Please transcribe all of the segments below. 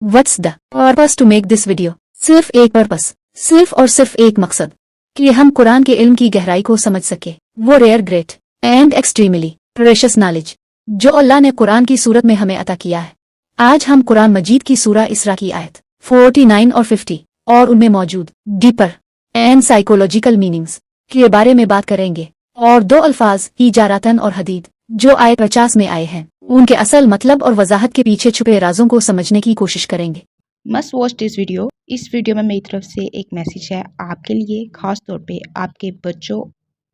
What's the purpose to make this video? सिर्फ एक purpose, सिर्फ और सिर्फ एक मकसद कि हम कुरान के इल्म की गहराई को समझ सके, वो rare, great and extremely precious knowledge जो अल्लाह ने कुरान की सूरत में हमें अता किया है। आज हम कुरान मजीद की सूरा इसरा की आयत 49 और 50 और उनमें मौजूद डीपर एंड साइकोलॉजिकल मीनिंग्स के बारे में बात करेंगे और दो अल्फाज हिजारतन और हदीद जो आयत 50 में आए हैं उनके असल मतलब और वजाहत के पीछे छुपे राजों को समझने की कोशिश करेंगे। Must watch this video. इस वीडियो में मेरी तरफ से एक मैसेज है आपके लिए, खास तौर पे आपके बच्चों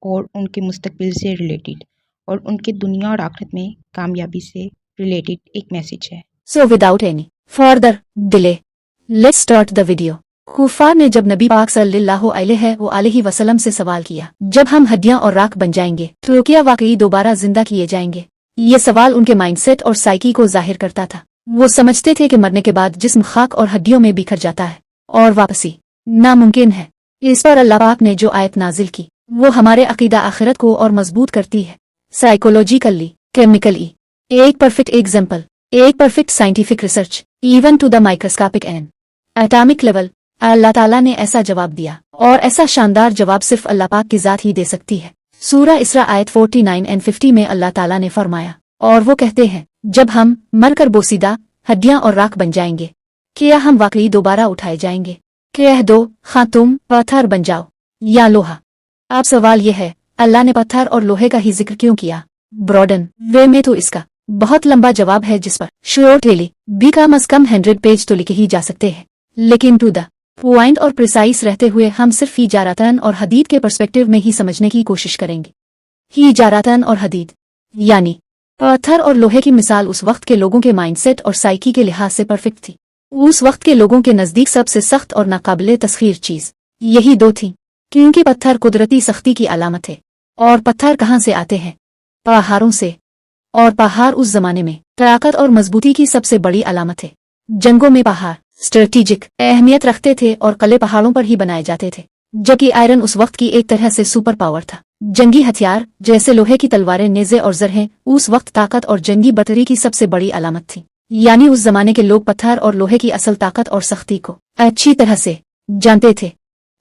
और उनके मुस्तकबिल से रिलेटेड और उनके दुनिया और आखिरत में कामयाबी से रिलेटेड एक मैसेज है। So without any further delay let's start the video. कुफार ने जब नबी पाक सल्लल्लाहु अलैहि वसल्लम से सवाल किया, जब हम हड्डियां और राख बन जाएंगे तो क्या वाकई दोबारा जिंदा किए जाएंगे? ये सवाल उनके माइंडसेट और साइकी को जाहिर करता था। वो समझते थे कि मरने के बाद जिस्म खाक और हड्डियों में बिखर जाता है और वापसी नामुमकिन है। इस पर अल्लाह पाक ने जो आयत नाजिल की वो हमारे अकीदा आखिरत को और मजबूत करती है, साइकोलॉजिकली, केमिकली। एक परफेक्ट एग्जाम्पल, एक perfect scientific research even to the microscopic and atomic level. अल्लाह ताला ने ऐसा जवाब दिया और ऐसा शानदार जवाब सिर्फ अल्लाह पाक की जात ही दे सकती है। सूरा इसरा आयत 49 और 50 में अल्लाह ताला ने फरमाया, और वो कहते हैं जब हम मरकर बोसीदा हड्डियां और राख बन जाएंगे क्या हम वाकई दोबारा उठाए जाएंगे? कह दो खां तुम पत्थर बन जाओ या लोहा। अब सवाल यह है, अल्लाह ने पत्थर और लोहे का ही जिक्र क्यों किया? ब्रॉडन वे में तो इसका बहुत लंबा जवाब है जिस पर शॉर्टली भी कम अज कम 100 पेज तो लिखे ही जा सकते हैं, लेकिन टू द पॉइंट और प्रिसाइस रहते हुए हम सिर्फ हिजारतन और हदीद के पर्सपेक्टिव में ही समझने की कोशिश करेंगे। हिजारतन और हदीद यानी पत्थर और लोहे की मिसाल उस वक्त के लोगों के माइंडसेट और साइकी के लिहाज से परफेक्ट थी। उस वक्त के लोगों के नजदीक सबसे सख्त और नाकाबिले तस्खीर चीज यही दो थी, क्योंकि पत्थर कुदरती सख्ती की अलामत है। और पत्थर कहाँ से आते हैं? पहाड़ों से। और पहाड़ उस जमाने में ताकत और मजबूती की सबसे बड़ी अलामत है। जंगों में पहाड़ स्ट्रेटेजिक अहमियत रखते थे और कले पहाड़ों पर ही बनाए जाते थे, जबकि आयरन उस वक्त की एक तरह से सुपर पावर था। जंगी हथियार जैसे लोहे की तलवारें, नेज़े और जरहें उस वक्त ताकत और जंगी बर्तरी की सबसे बड़ी अलामत थी। यानी उस जमाने के लोग पत्थर और लोहे की असल ताकत और सख्ती को अच्छी तरह से जानते थे।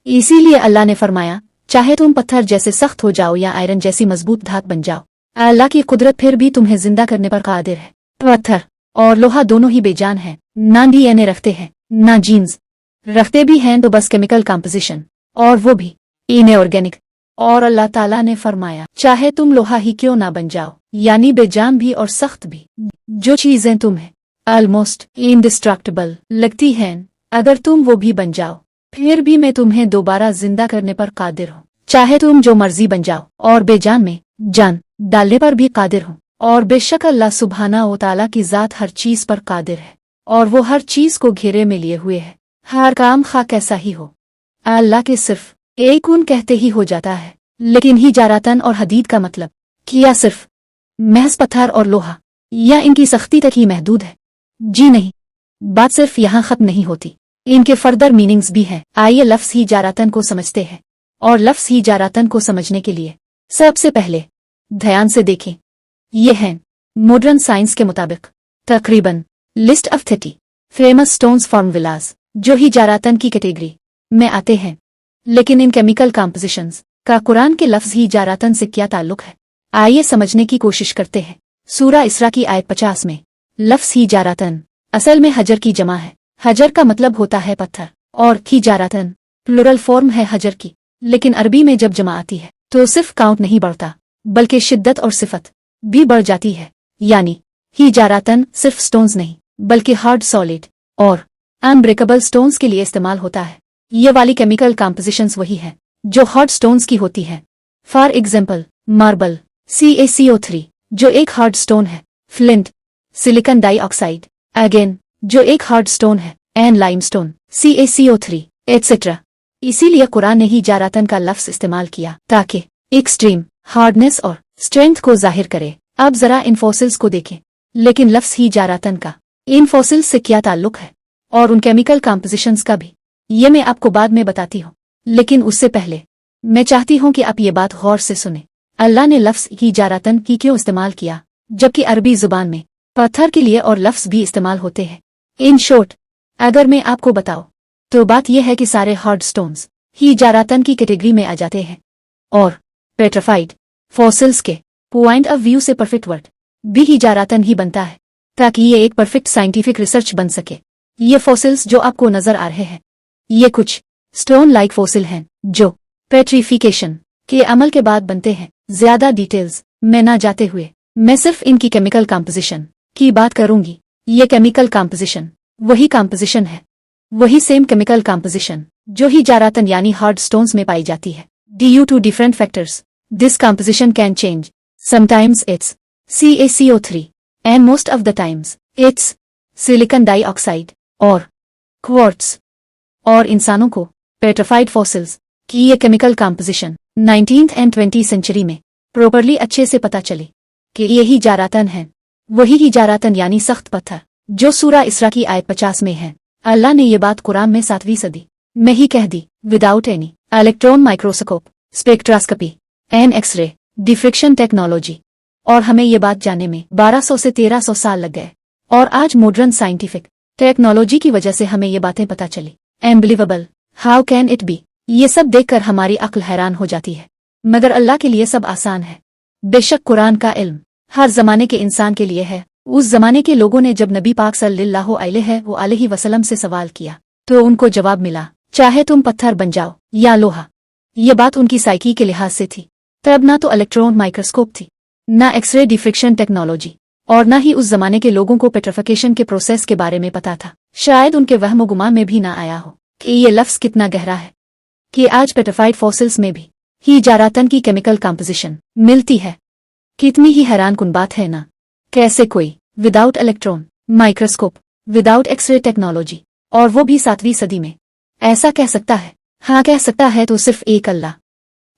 इसीलिए अल्लाह ने फरमाया, चाहे तुम पत्थर जैसे सख्त हो जाओ या आयरन जैसी मजबूत धात बन जाओ, अल्लाह की कुदरत फिर भी तुम्हें जिंदा करने पर कादिर है। पत्थर और लोहा दोनों ही बेजान हैं, ना डीएनए रखते हैं ना जीन्स, रखते भी हैं तो बस केमिकल कंपोजिशन, और वो भी इनऑर्गेनिक। और अल्लाह ताला ने फरमाया, चाहे तुम लोहा ही क्यों ना बन जाओ, यानी बेजान भी और सख्त भी, जो चीजें तुम्हें ऑलमोस्ट इंडिस्ट्रक्टिबल लगती हैं, अगर तुम वो भी बन जाओ फिर भी मैं तुम्हें दोबारा जिंदा करने पर कादिर हूँ। चाहे तुम जो मर्जी बन जाओ और बेजान में जान डालने पर भी कादिर हूँ। और बेशक अल्लाह सुब्हाना व तआला की जात हर चीज पर कादिर है और वो हर चीज को घेरे में लिए हुए है। हर काम खा कैसा ही हो, अल्लाह के सिर्फ एक उन कहते ही हो जाता है। लेकिन हिजारतन और हदीद का मतलब क्या सिर्फ महज पत्थर और लोहा या इनकी सख्ती तक ही महदूद है? जी नहीं, बात सिर्फ यहाँ खत्म नहीं होती, इनके फर्दर मीनिंग्स भी हैं। आइए लफ्ज हिजारतन को समझते हैं। और लफ्ज हिजारतन को समझने के लिए सबसे पहले ध्यान से देखें, ये हैं मॉडर्न साइंस के मुताबिक तकरीबन list of 30 famous stones formulas जो हिजारतन की कैटेगरी में आते हैं। लेकिन इन केमिकल कंपोजिशंस का कुरान के लफ्ज हिजारतन से क्या ताल्लुक है? आइए समझने की कोशिश करते हैं। सूरा इसरा की आयत 50 में लफ्ज हिजारतन असल में हजर की जमा है। हजर का मतलब होता है पत्थर और हिजारतन प्लुरल फॉर्म है हजर की। लेकिन अरबी में जब जमा आती है तो सिर्फ काउंट नहीं बढ़ता बल्कि शिद्दत और सिफत भी बढ़ जाती है। यानी हिजारतन सिर्फ स्टोन्स नहीं बल्कि हार्ड, सॉलिड और अनब्रेकेबल स्टोन्स के लिए इस्तेमाल होता है। ये वाली केमिकल कंपोजिशंस वही है जो हार्ड स्टोन्स की होती है। फॉर एग्जाम्पल मार्बल CaCO3 जो एक हार्ड स्टोन है, फ्लिंट सिलिकॉन डाइऑक्साइड अगेन जो एक हार्ड स्टोन है, एंड लाइमस्टोन CaCO3 एटसेट्रा। इसीलिए कुरान ने हिजारतन का लफ्ज इस्तेमाल किया ताकि एक्सट्रीम हार्डनेस और स्ट्रेंथ को जाहिर करे। अब जरा इन फॉसिल्स को देखें। लेकिन लफ्ज हिजारतन का इन फॉसिल्स से क्या ताल्लुक है और उन केमिकल कंपोजिशंस का भी, ये मैं आपको बाद में बताती हूँ। लेकिन उससे पहले मैं चाहती हूँ कि आप ये बात गौर से सुने। अल्लाह ने लफ्ज हिजारतन की क्यों इस्तेमाल किया, जबकि अरबी जुबान में पत्थर के लिए और लफ्ज भी इस्तेमाल होते हैं। इन शॉर्ट अगर मैं आपको बताऊं तो बात यह है कि सारे हार्ड स्टोन्स ही जारातन की कैटेगरी में आ जाते हैं और पेट्रिफाइड फॉसिल्स के पॉइंट ऑफ व्यू से परफेक्ट वर्ड भी ही जारातन ही बनता है ताकि ये एक परफेक्ट साइंटिफिक रिसर्च बन सके। ये फॉसिल्स जो आपको नजर आ रहे हैं ये कुछ स्टोन लाइक फॉसिल हैं जो पेट्रिफिकेशन के अमल के बाद बनते हैं। ज्यादा डिटेल्स में ना जाते हुए मैं सिर्फ इनकी केमिकल कंपोजिशन की बात करूंगी। ये केमिकल कंपोजिशन वही कंपोजिशन है, वही सेम केमिकल कंपोजिशन जो ही जारातन यानी हार्ड स्टोन्स में पाई जाती है। Due to different factors this composition can change. Sometimes it's CaCO3 and most of the times it's silicon dioxide और क्वार्ट्स। और इंसानों को पेट्रिफाइड फॉसिल्स की ये chemical composition 19th and 20th century में प्रॉपरली अच्छे से पता चली कि ये ही जारातन है, वही ही जारातन यानी सख्त पत्थर जो सूरा इसरा की आयत 50 में है। अल्लाह ने ये बात कुरान में 7वीं सदी में ही कह दी। Without any electron microscope, spectroscopy and X ray diffraction technology, और हमें ये बात जानने में 1200 से 1300 साल लग गए। और आज मॉडर्न साइंटिफिक टेक्नोलॉजी की वजह से हमें ये बातें पता चली। Unbelievable, how can it be. ये सब देखकर हमारी अक्ल हैरान हो जाती है, मगर अल्लाह के लिए सब आसान है। बेशक कुरान का इल्म हर जमाने के इंसान के लिए है। उस जमाने के लोगों ने जब नबी पाक सल्लल्लाहु अलैहि वसल्लम से सवाल किया तो उनको जवाब मिला, चाहे तुम पत्थर बन जाओ या लोहा। ये बात उनकी साइकी के लिहाज से थी। तब ना तो इलेक्ट्रॉन माइक्रोस्कोप थी, ना एक्सरे डिफ्रेक्शन टेक्नोलॉजी, और ना ही उस जमाने के लोगों को पेट्रिफिकेशन के प्रोसेस के बारे में पता था। शायद उनके वहम गुमान में भी ना आया हो कि ये लफ्ज कितना गहरा है कि आज पेट्रिफाइड फॉसिल्स में भी ही जारातन की केमिकल कंपोजिशन मिलती है। कितनी ही हैरान कुन बात है ना। कैसे कोई without electron microscope, without x ray technology, और वो भी 7वीं सदी में ऐसा कह सकता है। हाँ, कह सकता है तो सिर्फ एक अल्लाह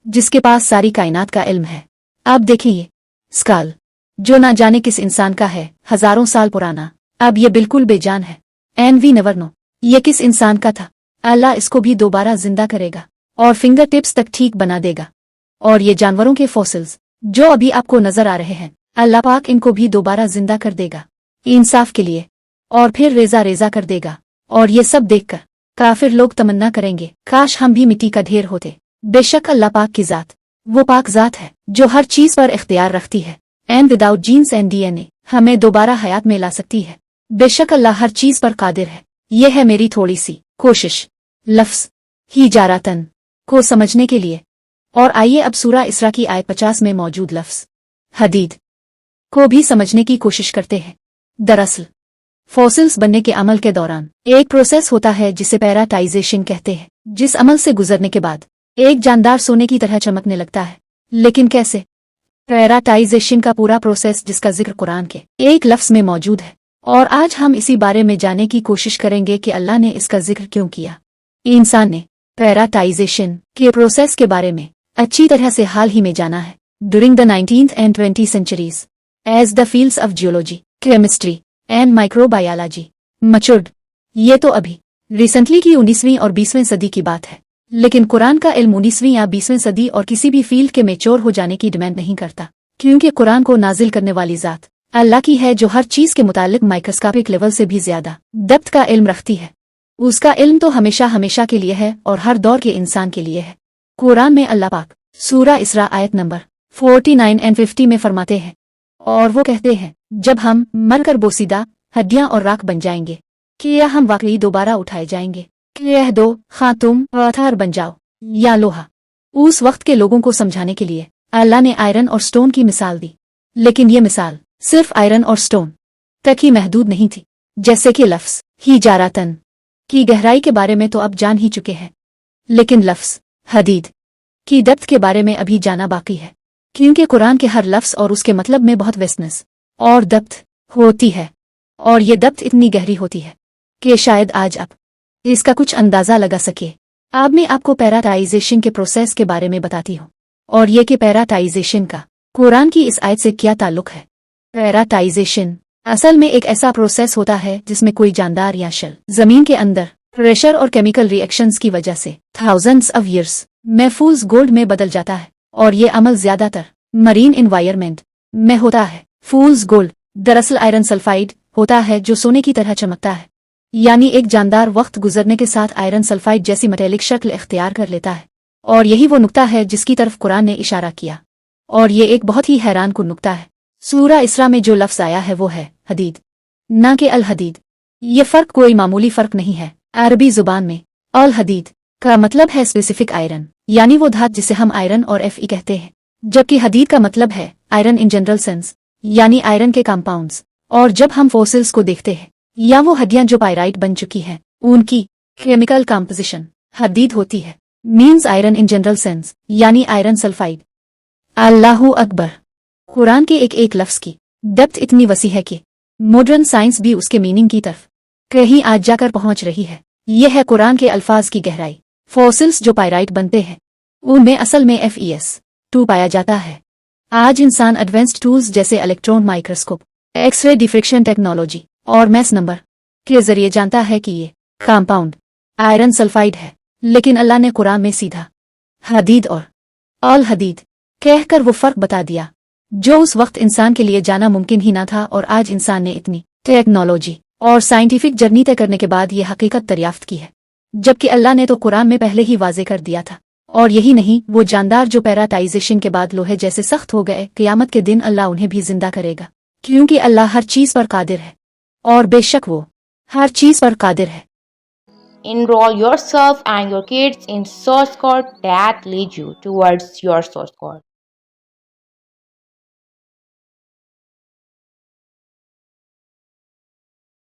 जिसके पास सारी कायनात का इल्म है। आप देखिए स्काल जो ना जाने किस इंसान का है, हजारों साल पुराना, अब ये बिल्कुल बेजान है। एंड वी नेवर नो ये किस इंसान का था। अल्लाह इसको भी दोबारा जिंदा करेगा और फिंगर टिप्स तक ठीक बना देगा। और ये जानवरों के फॉसिल्स जो अभी आपको नजर आ रहे हैं, अल्लाह पाक इनको भी दोबारा जिंदा कर देगा इंसाफ के लिए, और फिर रेजा रेजा कर देगा। और ये सब देखकर काफिर लोग तमन्ना करेंगे, काश हम भी मिट्टी का ढेर होते। बेशक अल्लाह पाक की जात वो पाक जात है जो हर चीज पर इख्तियार रखती है and without genes and DNA हमें दोबारा हयात में ला सकती है। बेशक अल्लाह हर चीज पर कादिर है। ये है मेरी थोड़ी सी कोशिश लफ्ज ही जारातन को समझने के लिए। और आइए अब सूरा इसरा की आयत 50 में मौजूद लफ्ज हदीद को भी समझने की कोशिश करते हैं। दरअसल फॉसिल्स बनने के अमल के दौरान एक प्रोसेस होता है जिसे पैराटाइजेशन कहते हैं, जिस अमल से गुजरने के बाद एक जानदार सोने की तरह चमकने लगता है। लेकिन कैसे? पैराटाइजेशन का पूरा प्रोसेस जिसका जिक्र कुरान के एक लफ्ज में मौजूद है, और आज हम इसी बारे में जानने की कोशिश करेंगे कि अल्लाह ने इसका जिक्र क्यों किया। इंसान ने पैराटाइजेशन के प्रोसेस के बारे में अच्छी तरह से हाल ही में जाना है। During the 19th and 20th centuries, as the fields of geology, chemistry and microbiology matured, ये तो अभी रिसेंटली की 19वीं और 20वीं सदी की बात है। लेकिन कुरान का इल्म 19वीं या 20वीं सदी और किसी भी फील्ड के मेच्योर हो जाने की डिमांड नहीं करता, क्योंकि कुरान को नाजिल करने वाली जात अल्लाह की है जो हर चीज के मुतालिक माइक्रोस्कोपिक लेवल से भी ज्यादा डेप्थ का इल्म रखती है। उसका इल्म तो हमेशा हमेशा के लिए है और हर दौर के इंसान के लिए है। कुरान में अल्लाह पाक सूरा इसरा आयत नंबर 49 and 50 में फरमाते हैं, और वो कहते हैं, जब हम मरकर बोसीदा हड्डियां और राख बन जाएंगे, क्या हम वाकई दोबारा उठाए जाएंगे? कह दो, हाँ तुम पत्थर बन जाओ या लोहा। उस वक्त के लोगों को समझाने के लिए अल्लाह ने आयरन और स्टोन की मिसाल दी, लेकिन ये मिसाल सिर्फ आयरन और स्टोन तक ही महदूद नहीं थी। जैसे कि लफ्ज ही जारातन की गहराई के बारे में तो अब जान ही चुके हैं, लेकिन लफ्ज हदीद की डेप्थ के बारे में अभी जाना बाकी है, क्योंकि कुरान के हर लफ्ज और उसके मतलब में बहुत वेस्टनेस और डेप्थ होती है, और ये डेप्थ इतनी गहरी होती है कि शायद आज आप इसका कुछ अंदाजा लगा सके। अब मैं आपको पैराटाइजेशन के प्रोसेस के बारे में बताती हूँ, और ये कि पैराटाइजेशन का कुरान की इस आयत से क्या ताल्लुक है। पैराटाइजेशन असल में एक ऐसा प्रोसेस होता है जिसमें कोई जानदार या शेल जमीन के अंदर प्रेशर और केमिकल रिएक्शंस की वजह से थाउजेंड्स ऑफ ईयर्स में फूल्स गोल्ड में बदल जाता है, और ये अमल ज्यादातर मरीन एनवायरनमेंट में होता है। फूल्स गोल्ड दरअसल आयरन सल्फाइड होता है जो सोने की तरह चमकता है, यानी एक जानदार वक्त गुजरने के साथ आयरन सल्फाइड जैसी मेटेलिक शक्ल इख्तियार कर लेता है। और यही वो नुक्ता है जिसकी तरफ कुरान ने इशारा किया, और ये एक बहुत ही हैरान कुन नुक्ता है। सूरा इसरा में जो लफ्ज़ आया है वो है हदीद, ना कि अल हदीद। ये फ़र्क कोई मामूली फ़र्क नहीं है। अरबी ज़ुबान में अल हदीद का मतलब है स्पेसिफिक आयरन, यानी वो धात जिसे हम आयरन और Fe कहते हैं, जबकि हदीद का मतलब है आयरन इन जनरल सेंस, यानी आयरन के कंपाउंड्स। और जब हम फॉसिल्स को देखते हैं या वो हड्डियां जो पायराइट बन चुकी हैं, उनकी केमिकल कंपोजिशन हदीद होती है, means iron in general sense, यानी आयरन सल्फाइड। अल्लाहु अकबर। कुरान के एक एक लफ्ज़ की डेप्थ इतनी वसी है कि मॉडर्न साइंस भी उसके मीनिंग की तरफ कहीं आज जाकर पहुंच रही है। यह है कुरान के अल्फाज की गहराई। फॉसिल्स जो पायराइट बनते हैं उनमें असल में Fe2 पाया जाता है। आज इंसान एडवांस्ड टूल्स जैसे electron microscope, x ray diffraction technology और मैस नंबर के जरिए जानता है कि ये कंपाउंड आयरन सल्फाइड है, लेकिन अल्लाह ने कुरान में सीधा हदीद और अल हदीद कहकर वो फर्क बता दिया जो उस वक्त इंसान के लिए जाना मुमकिन ही ना था। और आज इंसान ने इतनी टेक्नोलॉजी और साइंटिफिक जर्नी तय करने के बाद ये हकीकत दरियाफ्त की है, जबकि अल्लाह ने तो कुरान में पहले ही वाजे कर दिया था। और यही नहीं, वो जानदार जो पैराटाइजेशन के बाद लोहे जैसे सख्त हो गए, क़यामत के दिन अल्लाह उन्हें भी जिंदा करेगा, क्योंकि अल्लाह हर चीज़ पर कादिर है, और बेशक वो हर चीज़ पर कादिर है। Enroll yourself and your kids in source code that lead you towards your source code.